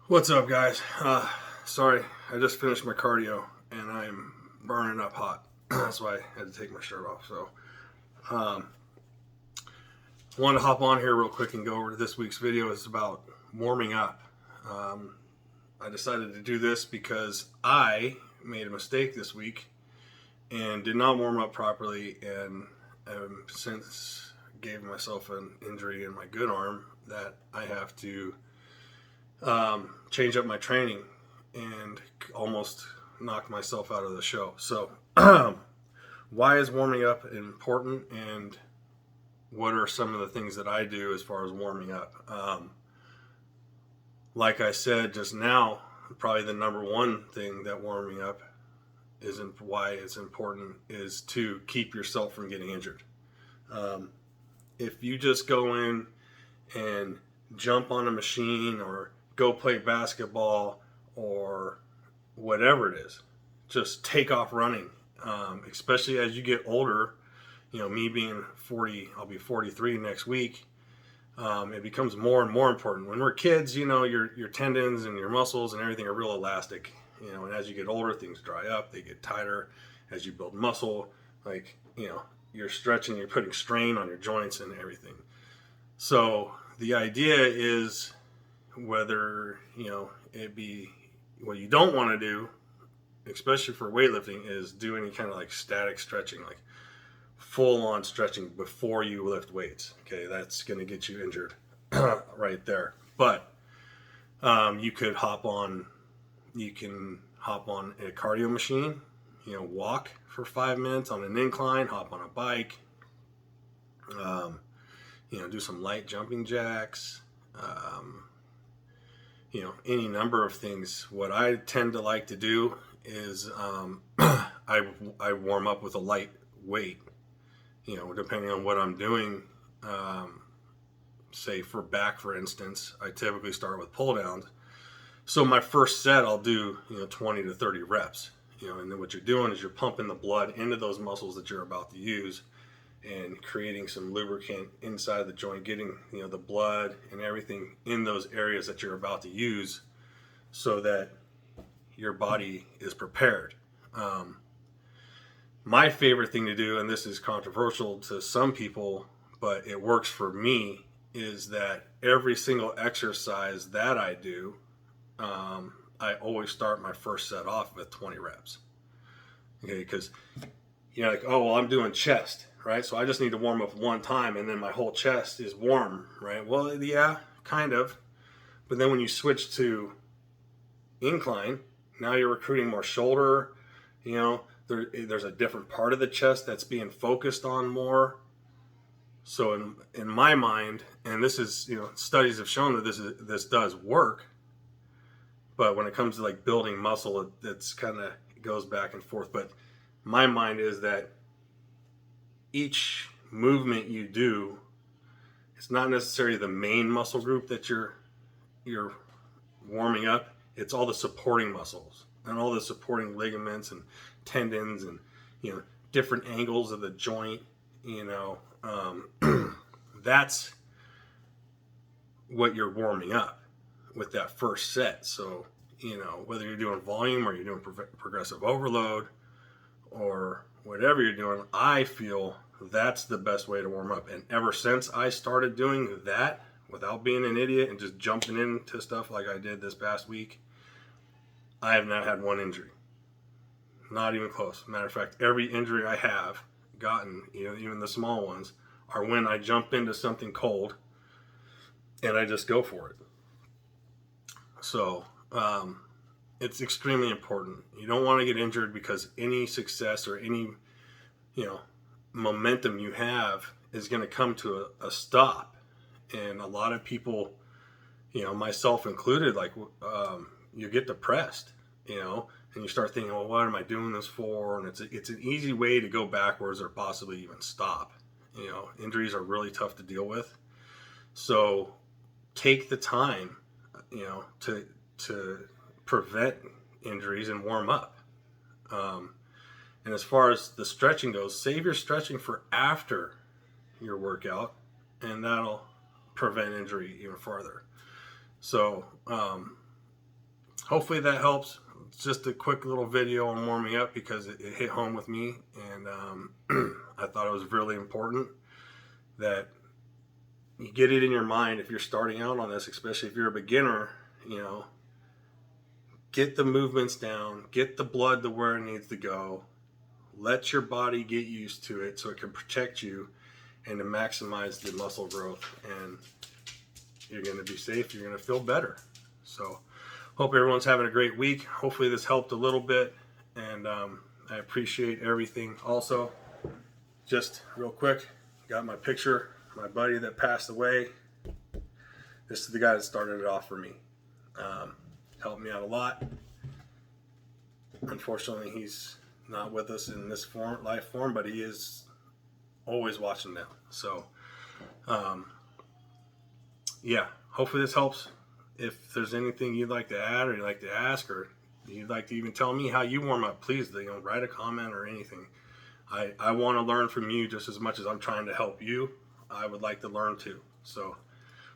What's up, guys? Sorry, I just finished my cardio and I'm burning up hot. That's why I had to take my shirt off. So, um, wanted to hop on here real quick and go over to this week's video. It's about warming up. Um, I decided to do this because I made a mistake this week and did not warm up properly, and since gave myself an injury in my good arm that I have to change up my training and almost knocked myself out of the show. So, why is warming up important, and what are some of the things that I do as far as warming up? Like I said just now, probably the number one thing that warming up isn't why it's important is to keep yourself from getting injured. If you just go in and jump on a machine or go play basketball or whatever it is, just take off running. Especially as you get older, me being 40, I'll be 43 next week. It becomes more and more important. When we're kids, your tendons and your muscles and everything are real elastic. And as you get older, things dry up, they get tighter. As you build muscle, you're stretching, you're putting strain on your joints and everything. So the idea is, whether it be what you don't want to do, especially for weightlifting, is do any kind of like static stretching, like full on stretching before you lift weights. Okay, that's going to get you injured right there. But you can hop on a cardio machine, walk for 5 minutes on an incline, hop on a bike, do some light jumping jacks, any number of things. What I tend to like to do is I warm up with a light weight, depending on what I'm doing. Say for back, for instance, I typically start with pull downs. So my first set, I'll do 20 to 30 reps, and then what you're doing is you're pumping the blood into those muscles that you're about to use, and creating some lubricant inside the joint, getting the blood and everything in those areas that you're about to use, so that your body is prepared. My favorite thing to do, and this is controversial to some people, but it works for me, is that every single exercise that I do, I always start my first set off with 20 reps. Okay, because you're like, oh, well, I'm doing chest, right? So I just need to warm up one time and then my whole chest is warm, right? Well, yeah, kind of. But then when you switch to incline, now you're recruiting more shoulder. There's a different part of the chest that's being focused on more. So in my mind, and this is, studies have shown that this does work. But when it comes to like building muscle, it's kind of goes back and forth. But my mind is that each movement you do, it's not necessarily the main muscle group that you're warming up. It's all the supporting muscles and all the supporting ligaments and tendons and different angles of the joint. That's what you're warming up with that first set. So whether you're doing volume or you're doing progressive overload or whatever you're doing, I feel that's the best way to warm up. And ever since I started doing that without being an idiot and just jumping into stuff like I did this past week, I have not had one injury. Not even close. Matter of fact, every injury I have gotten, even the small ones, are when I jump into something cold and I just go for it. So it's extremely important. You don't want to get injured, because any success or any momentum you have is going to come to a stop. And a lot of people, myself included, you get depressed, and you start thinking, well, what am I doing this for? And it's an easy way to go backwards or possibly even stop. Injuries are really tough to deal with. So take the time, to prevent injuries and warm up. And as far as the stretching goes, save your stretching for after your workout, and that'll prevent injury even farther. So hopefully that helps. It's just a quick little video on warming up because it hit home with me, and I thought it was really important that you get it in your mind if you're starting out on this, especially if you're a beginner. Get the movements down, get the blood to where it needs to go, let your body get used to it so it can protect you and to maximize the muscle growth, and you're going to be safe, you're going to feel better. So hope everyone's having a great week. Hopefully this helped a little bit, and I appreciate everything. Also, just real quick, got my picture, my buddy that passed away. This is the guy that started it off for me. Helped me out a lot. Unfortunately, he's not with us in this life form, but he is always watching now. So, yeah, hopefully this helps. If there's anything you'd like to add, or you'd like to ask, or you'd like to even tell me how you warm up, please, write a comment or anything. I want to learn from you just as much as I'm trying to help you. I would like to learn too. So,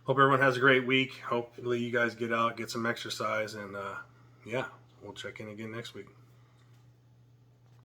hope everyone has a great week. Hopefully you guys get out, get some exercise, and yeah, we'll check in again next week.